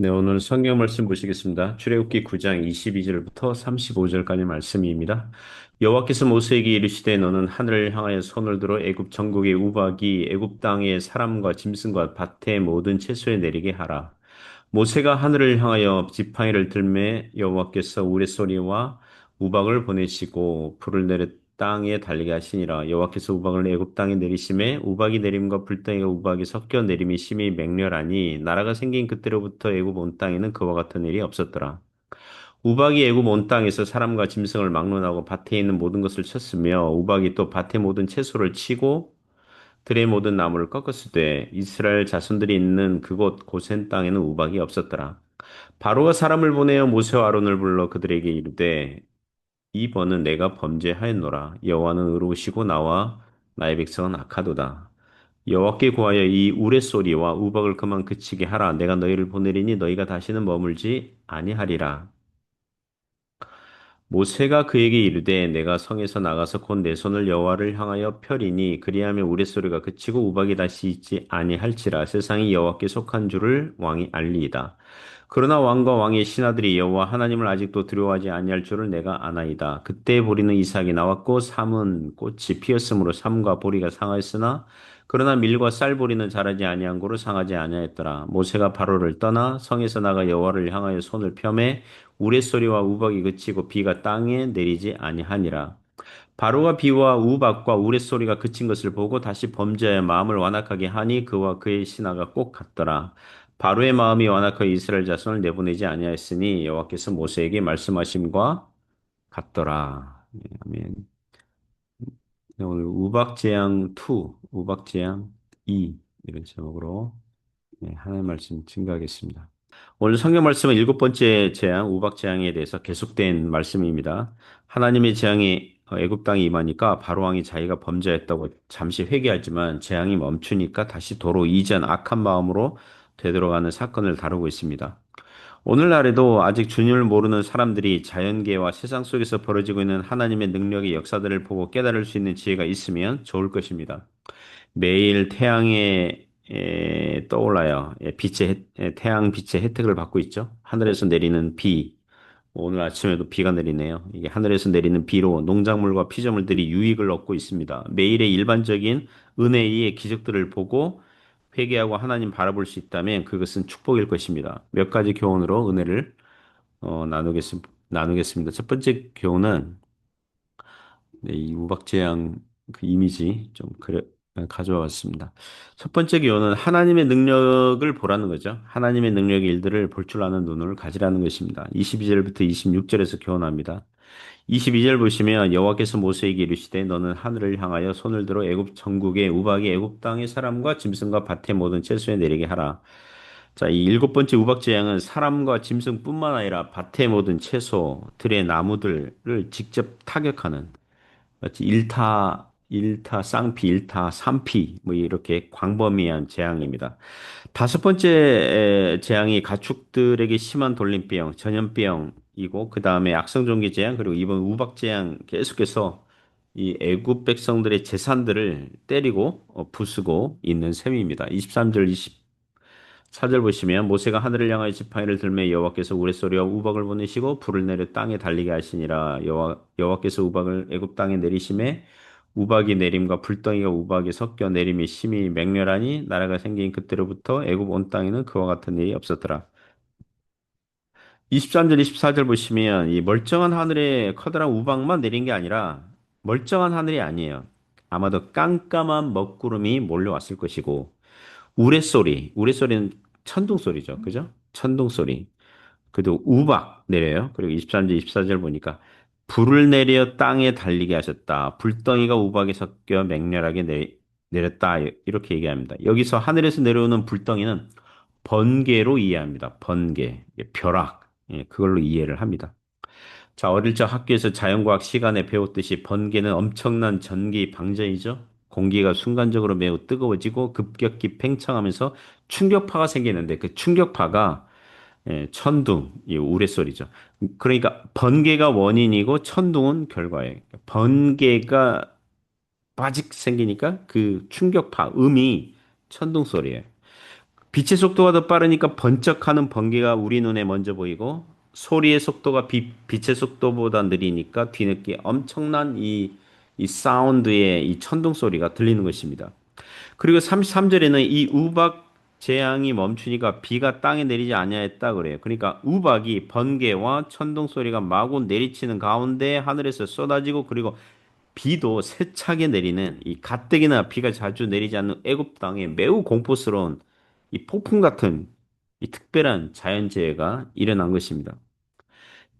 네, 오늘 성경 말씀 보시겠습니다. 출애굽기 9장 22절부터 35절까지 말씀입니다. 여호와께서 모세에게 이르시되 너는 하늘을 향하여 손을 들어 애굽 전국의 우박이 애굽 땅의 사람과 짐승과 밭의 모든 채소에 내리게 하라. 모세가 하늘을 향하여 지팡이를 들매 여호와께서 우레소리와 우박을 보내시고 불을 내려 땅에 달리게 하시니라. 여호와께서 우박을 애굽 땅에 내리심에 우박이 내림과 불덩이가 우박이 섞여 내림이 심히 맹렬하니 나라가 생긴 그때로부터 애굽 온 땅에는 그와 같은 일이 없었더라. 우박이 애굽 온 땅에서 사람과 짐승을 막론하고 밭에 있는 모든 것을 쳤으며 우박이 또 밭의 모든 채소를 치고 들의 모든 나무를 꺾었으되 이스라엘 자손들이 있는 그곳 고센 땅에는 우박이 없었더라. 바로가 사람을 보내어 모세와 아론을 불러 그들에게 이르되 이 번은 내가 범죄하였노라. 여호와는 의로우시고 나와 나의 백성은 악하도다. 여호와께 구하여 이 우레소리와 우박을 그만 그치게 하라. 내가 너희를 보내리니 너희가 다시는 머물지 아니하리라. 모세가 그에게 이르되 내가 성에서 나가서 곧 내 손을 여호와를 향하여 펴리니 그리하면 우레소리가 그치고 우박이 다시 있지 아니할지라. 세상이 여호와께 속한 줄을 왕이 알리이다. 그러나 왕과 왕의 신하들이 여호와 하나님을 아직도 두려워하지 아니할 줄을 내가 아나이다. 그때 보리는 이삭이 나왔고 삼은 꽃이 피었으므로 삼과 보리가 상하였으나 그러나 밀과 쌀보리는 자라지 아니한 고로 상하지 아니하였더라. 모세가 바로를 떠나 성에서 나가 여호와를 향하여 손을 펴매 우레소리와 우박이 그치고 비가 땅에 내리지 아니하니라. 바로가 비와 우박과 우레소리가 그친 것을 보고 다시 범죄하여 마음을 완악하게 하니 그와 그의 신하가 꼭 같더라. 바로의 마음이 완악하여 이스라엘 자손을 내보내지 아니하였으니 여호와께서 모세에게 말씀하심과 같더라. 네, 아멘. 네, 오늘 우박재앙 2, 우박재앙 2 이런 제목으로 하나님 말씀 증거하겠습니다. 오늘 성경 말씀은 일곱 번째 재앙, 우박 재앙에 대해서 계속된 말씀입니다. 하나님의 재앙이 애굽 땅에 임하니까 바로 왕이 자기가 범죄했다고 잠시 회개하지만 재앙이 멈추니까 다시 도로 이전 악한 마음으로 되돌아가는 사건을 다루고 있습니다. 오늘날에도 아직 주님을 모르는 사람들이 자연계와 세상 속에서 벌어지고 있는 하나님의 능력의 역사들을 보고 깨달을 수 있는 지혜가 있으면 좋을 것입니다. 매일 태양에 떠올라요. 태양 빛의 혜택을 받고 있죠. 하늘에서 내리는 비. 오늘 아침에도 비가 내리네요. 이게 하늘에서 내리는 비로 농작물과 피조물들이 유익을 얻고 있습니다. 매일의 일반적인 은혜의 기적들을 보고 회개하고 하나님 바라볼 수 있다면 그것은 축복일 것입니다. 몇 가지 교훈으로 은혜를 나누겠습니다. 첫 번째 교훈은 네, 이 우박재앙 그 이미지 좀 가져와 봤습니다. 첫 번째 교훈은 하나님의 능력을 보라는 거죠. 하나님의 능력의 일들을 볼 줄 아는 눈을 가지라는 것입니다. 22절부터 26절에서 교훈합니다. 22절 보시면 여호와께서 모세에게 이르시되 너는 하늘을 향하여 손을 들어 애굽 전국의 우박이 애굽 땅의 사람과 짐승과 밭의 모든 채소에 내리게 하라. 자, 이 일곱 번째 우박 재앙은 사람과 짐승뿐만 아니라 밭의 모든 채소, 들의 나무들을 직접 타격하는 마치 일타 쌍피, 일타 삼피, 뭐 이렇게 광범위한 재앙입니다. 다섯 번째 재앙이 가축들에게 심한 돌림병, 전염병이고, 그 다음에 악성종기 재앙, 그리고 이번 우박 재앙 계속해서 이 애굽 백성들의 재산들을 때리고 부수고 있는 셈입니다. 23절, 4절 보시면 모세가 하늘을 향하여 지팡이를 들매 여호와께서 우레소리와 우박을 보내시고 불을 내려 땅에 달리게 하시니라. 여호와께서 우박을 애굽 땅에 내리심에 우박이 내림과 불덩이가 우박이 섞여 내림이 심히 맹렬하니 나라가 생긴 그때로부터 애굽 온 땅에는 그와 같은 일이 없었더라. 23절, 24절 보시면 이 멀쩡한 하늘에 커다란 우박만 내린 게 아니라 멀쩡한 하늘이 아니에요. 아마도 깜깜한 먹구름이 몰려왔을 것이고 우레소리는 천둥 소리죠. 그죠? 천둥 소리. 그리고 우박 내려요. 그리고 23절, 24절 보니까 불을 내려 땅에 달리게 하셨다. 불덩이가 우박에 섞여 맹렬하게 내렸다. 이렇게 얘기합니다. 여기서 하늘에서 내려오는 불덩이는 번개로 이해합니다. 번개, 벼락. 그걸로 이해를 합니다. 자, 어릴 적 학교에서 자연과학 시간에 배웠듯이 번개는 엄청난 전기 방전이죠. 공기가 순간적으로 매우 뜨거워지고 급격히 팽창하면서 충격파가 생기는데 그 충격파가 천둥, 이 우레소리죠. 그러니까 번개가 원인이고 천둥은 결과예요. 번개가 빠직 생기니까 그 충격파, 음이 천둥 소리예요. 빛의 속도가 더 빠르니까 번쩍하는 번개가 우리 눈에 먼저 보이고 소리의 속도가 빛의 속도보다 느리니까 뒤늦게 엄청난 이 사운드의 이 천둥 소리가 들리는 것입니다. 그리고 33절에는 이 우박 재앙이 멈추니까 비가 땅에 내리지 아니하였다 그래요. 그러니까 우박이 번개와 천둥 소리가 마구 내리치는 가운데 하늘에서 쏟아지고 그리고 비도 세차게 내리는 이 가뜩이나 비가 자주 내리지 않는 애굽 땅에 매우 공포스러운 이 폭풍 같은 이 특별한 자연재해가 일어난 것입니다.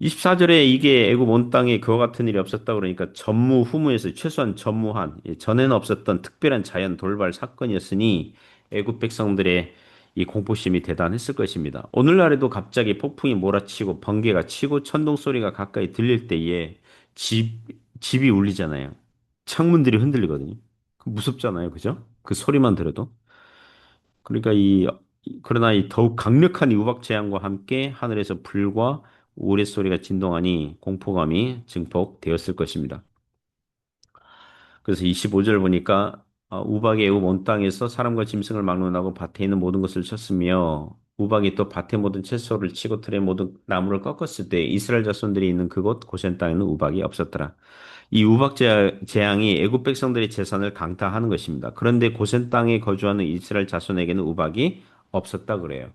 24절에 이게 애굽 온 땅에 그와 같은 일이 없었다 그러니까 전무후무에서 최소한 전무한 전에는 없었던 특별한 자연 돌발 사건이었으니 애굽 백성들의 이 공포심이 대단했을 것입니다. 오늘날에도 갑자기 폭풍이 몰아치고 번개가 치고 천둥 소리가 가까이 들릴 때에 집 집이 울리잖아요. 창문들이 흔들리거든요. 무섭잖아요, 그죠? 그 소리만 들어도. 그러니까 그러나 이 더욱 강력한 이 우박 재앙과 함께 하늘에서 불과 우레소리가 진동하니 공포감이 증폭되었을 것입니다. 그래서 25절 보니까 우박이 애굽 온 땅에서 사람과 짐승을 막론하고 밭에 있는 모든 것을 쳤으며 우박이 또 밭의 모든 채소를 치고 들의 모든 나무를 꺾었을 때 이스라엘 자손들이 있는 그곳 고센 땅에는 우박이 없었더라. 이 우박 재앙이 애굽 백성들의 재산을 강타하는 것입니다. 그런데 고센 땅에 거주하는 이스라엘 자손에게는 우박이 없었다 그래요.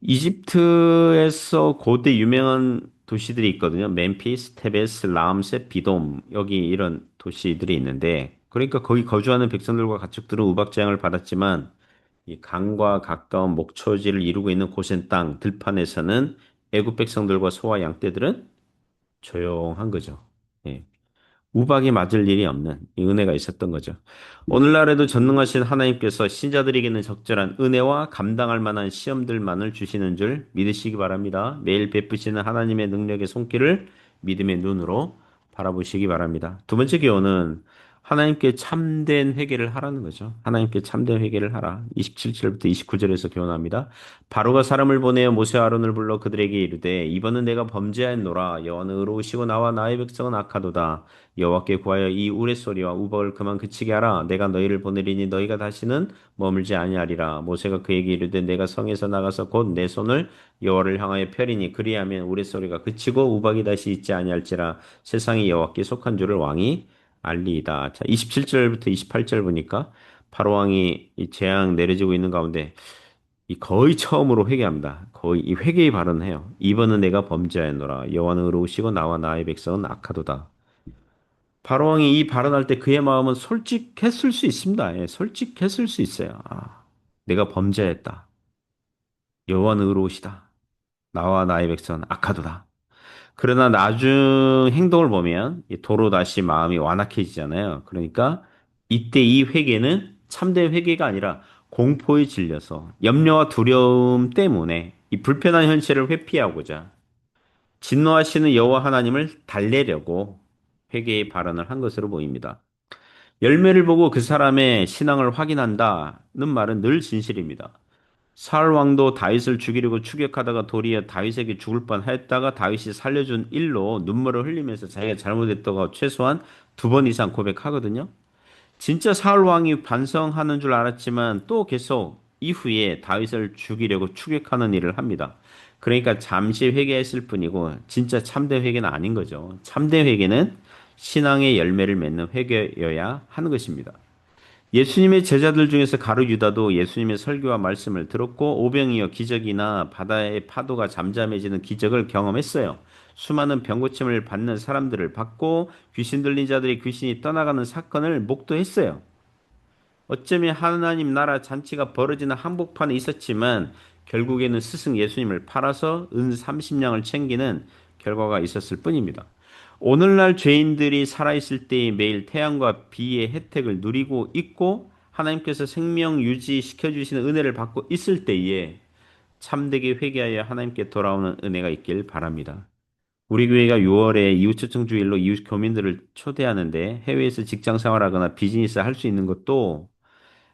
이집트에서 고대 유명한 도시들이 있거든요. 멤피스, 테베스, 라암셋, 비돔 여기 이런 도시들이 있는데 그러니까 거기 거주하는 백성들과 가축들은 우박 재앙을 받았지만 이 강과 가까운 목초지를 이루고 있는 고센 땅 들판에서는 애굽 백성들과 소와 양떼들은 조용한 거죠. 예. 우박이 맞을 일이 없는 이 은혜가 있었던 거죠. 오늘날에도 전능하신 하나님께서 신자들에게는 적절한 은혜와 감당할 만한 시험들만을 주시는 줄 믿으시기 바랍니다. 매일 베푸시는 하나님의 능력의 손길을 믿음의 눈으로 바라보시기 바랍니다. 두 번째 교훈은 하나님께 참된 회개를 하라는 거죠. 하나님께 참된 회개를 하라. 27절부터 29절에서 교훈합니다. 바로가 사람을 보내어 모세와 아론을 불러 그들에게 이르되 이번은 내가 범죄하였노라 여호와는 의로우시고 나와 나의 백성은 악하도다 여호와께 구하여 이 우레소리와 우박을 그만 그치게 하라. 내가 너희를 보내리니 너희가 다시는 머물지 아니하리라. 모세가 그에게 이르되 내가 성에서 나가서 곧 내 손을 여호와를 향하여 펴리니 그리하면 우레소리가 그치고 우박이 다시 있지 아니할지라. 세상이 여호와께 속한 줄을 왕이 알리이다. 자, 27절부터 28절 보니까 바로 왕이 이 재앙 내려지고 있는 가운데 이 거의 처음으로 회개합니다. 거의 이 회개의 발언을 해요. 이번은 내가 범죄하였노라. 여호와는 의로우시고 나와 나의 백성은 악하도다. 바로왕이 이 발언할 때 그의 마음은 솔직했을 수 있습니다. 예, 솔직했을 수 있어요. 내가 범죄했다. 여호와는 의로우시다. 나와 나의 백성은 악하도다. 그러나 나중 행동을 보면 도로 다시 마음이 완악해지잖아요. 그러니까 이때 이 회개는 참된 회개가 아니라 공포에 질려서 염려와 두려움 때문에 이 불편한 현실을 회피하고자 진노하시는 여호와 하나님을 달래려고 회개의 발언을 한 것으로 보입니다. 열매를 보고 그 사람의 신앙을 확인한다는 말은 늘 진실입니다. 사울 왕도 다윗을 죽이려고 추격하다가 도리어 다윗에게 죽을 뻔했다가 다윗이 살려준 일로 눈물을 흘리면서 자기가 잘못했다고 최소한 두 번 이상 고백하거든요. 진짜 사울 왕이 반성하는 줄 알았지만 또 계속 이후에 다윗을 죽이려고 추격하는 일을 합니다. 그러니까 잠시 회개했을 뿐이고 진짜 참된 회개는 아닌 거죠. 참된 회개는 신앙의 열매를 맺는 회개여야 하는 것입니다. 예수님의 제자들 중에서 가룟 유다도 예수님의 설교와 말씀을 들었고 오병이어 기적이나 바다의 파도가 잠잠해지는 기적을 경험했어요. 수많은 병고침을 받는 사람들을 받고 귀신 들린 자들의 귀신이 떠나가는 사건을 목도했어요. 어쩌면 하나님 나라 잔치가 벌어지는 한복판에 있었지만 결국에는 스승 예수님을 팔아서 은 30냥을 챙기는 결과가 있었을 뿐입니다. 오늘날 죄인들이 살아있을 때에 매일 태양과 비의 혜택을 누리고 있고 하나님께서 생명 유지시켜 주시는 은혜를 받고 있을 때에 참되게 회개하여 하나님께 돌아오는 은혜가 있길 바랍니다. 우리 교회가 6월에 이웃초청 주일로 이웃 교민들을 초대하는데 해외에서 직장 생활하거나 비즈니스 할 수 있는 것도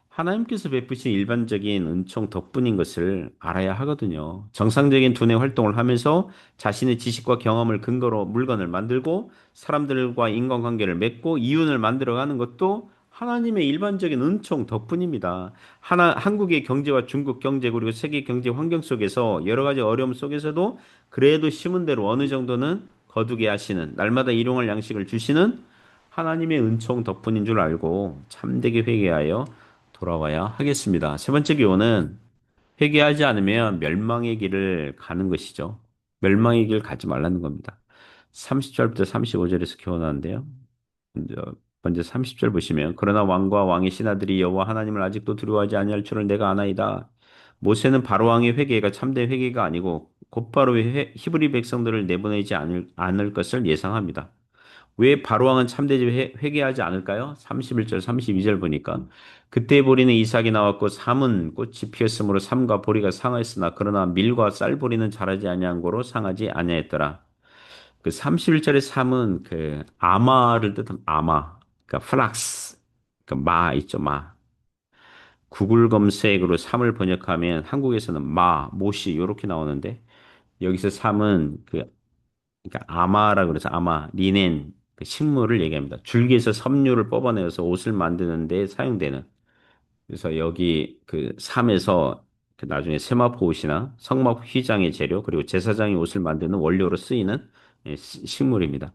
하나님께서 베푸신 일반적인 은총 덕분인 것을 알아야 하거든요. 정상적인 두뇌 활동을 하면서 자신의 지식과 경험을 근거로 물건을 만들고 사람들과 인간관계를 맺고 이윤을 만들어가는 것도 하나님의 일반적인 은총 덕분입니다. 한국의 경제와 중국 경제 그리고 세계 경제 환경 속에서 여러 가지 어려움 속에서도 그래도 심은 대로 어느 정도는 거두게 하시는 날마다 일용할 양식을 주시는 하나님의 은총 덕분인 줄 알고 참되게 회개하여 돌아와야 하겠습니다. 세 번째 교훈은 회개하지 않으면 멸망의 길을 가는 것이죠. 멸망의 길 가지 말라는 겁니다. 30절부터 35절에서 교훈하는데요. 먼저 30절 보시면 그러나 왕과 왕의 신하들이 여호와 하나님을 아직도 두려워하지 아니할 줄을 내가 아나이다. 모세는 바로 왕의 회개가 참된 회개가 아니고 곧바로 히브리 백성들을 내보내지 않을 것을 예상합니다. 왜 바로왕은 참되지 회개하지 않을까요? 31절, 32절 보니까 그때 보리는 이삭이 나왔고 삼은 꽃이 피었으므로 삼과 보리가 상하였으나 그러나 밀과 쌀 보리는 자라지 아니한 고로 상하지 아니하였더라. 그 31절의 삼은 그 아마를 뜻한 아마, 그러니까 플락스, 그마 있죠, 마. 구글 검색으로 삼을 번역하면 한국에서는 못이 이렇게 나오는데 여기서 삼은 그러니까 아마라 그래서 아마 리넨 그 식물을 얘기합니다. 줄기에서 섬유를 뽑아내서 옷을 만드는 데 사용되는. 그래서 여기 그 삼에서 그 나중에 세마포 옷이나 성막 휘장의 재료 그리고 제사장이 옷을 만드는 원료로 쓰이는 식물입니다.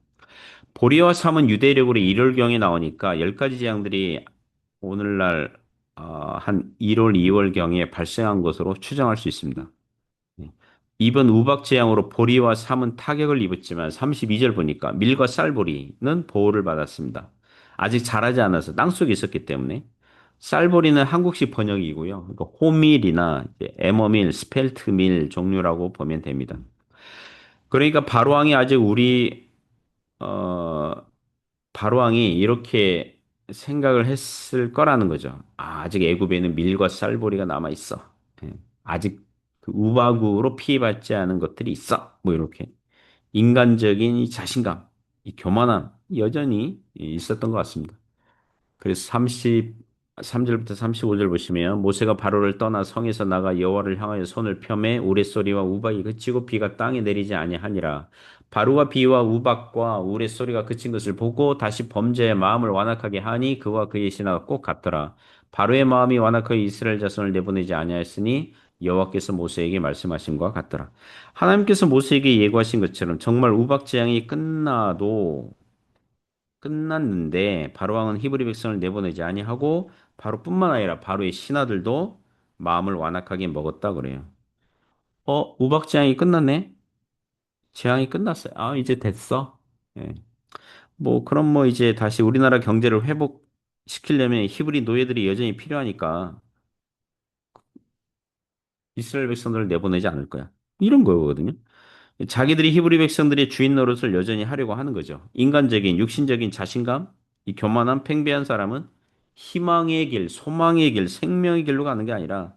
보리와 삼은 유대력으로 일월경에 나오니까 열 가지 재앙들이 오늘날 한 1월, 2월경에 발생한 것으로 추정할 수 있습니다. 예. 이번 우박 재앙으로 보리와 삼은 타격을 입었지만 32절 보니까 밀과 쌀보리는 보호를 받았습니다. 아직 자라지 않아서 땅속에 있었기 때문에 쌀보리는 한국식 번역이고요. 그러니까 호밀이나 이제 에머밀, 스펠트밀 종류라고 보면 됩니다. 그러니까 바로왕이 아직 어, 바로왕이 이렇게 생각을 했을 거라는 거죠. 아직 애굽에는 밀과 쌀보리가 남아 있어. 예. 아직 그 우박으로 피해받지 않은 것들이 있어. 뭐 이렇게 인간적인 이 자신감, 이 교만함 여전히 있었던 것 같습니다. 그래서 33절부터 35절 보시면 모세가 바로를 떠나 성에서 나가 여호와를 향하여 손을 펴매 우레소리와 우박이 그치고 비가 땅에 내리지 아니하니라. 바로가 비와 우박과 우레소리가 그친 것을 보고 다시 범죄의 마음을 완악하게 하니 그와 그의 신하가 꼭 같더라. 바로의 마음이 완악하여 이스라엘 자손을 내보내지 아니하였으니 여호와께서 모세에게 말씀하신 것과 같더라. 하나님께서 모세에게 예고하신 것처럼 정말 우박 재앙이 끝났는데 바로 왕은 히브리 백성을 내보내지 아니하고 바로뿐만 아니라 바로의 신하들도 마음을 완악하게 먹었다 그래요. 우박 재앙이 끝났네? 재앙이 끝났어요. 아, 이제 됐어. 예. 뭐 그럼 뭐 이제 다시 우리나라 경제를 회복시키려면 히브리 노예들이 여전히 필요하니까 이스라엘 백성들을 내보내지 않을 거야. 이런 거거든요. 자기들이 히브리 백성들의 주인 노릇을 여전히 하려고 하는 거죠. 인간적인, 육신적인 자신감, 이 교만한 팽배한 사람은 희망의 길, 소망의 길, 생명의 길로 가는 게 아니라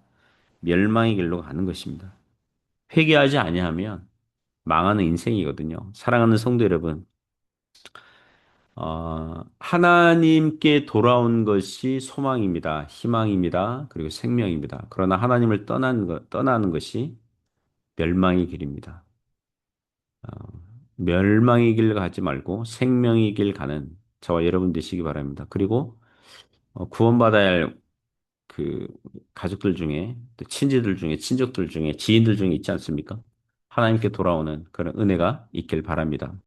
멸망의 길로 가는 것입니다. 회개하지 아니하면 망하는 인생이거든요. 사랑하는 성도 여러분, 하나님께 돌아온 것이 소망입니다. 희망입니다. 그리고 생명입니다. 그러나 하나님을 떠나는 것이 멸망의 길입니다. 멸망의 길 가지 말고 생명의 길 가는 저와 여러분 되시기 바랍니다. 그리고 구원받아야 할 그 가족들 중에 또 친지들 중에 친족들 중에 지인들 중에 있지 않습니까? 하나님께 돌아오는 그런 은혜가 있길 바랍니다.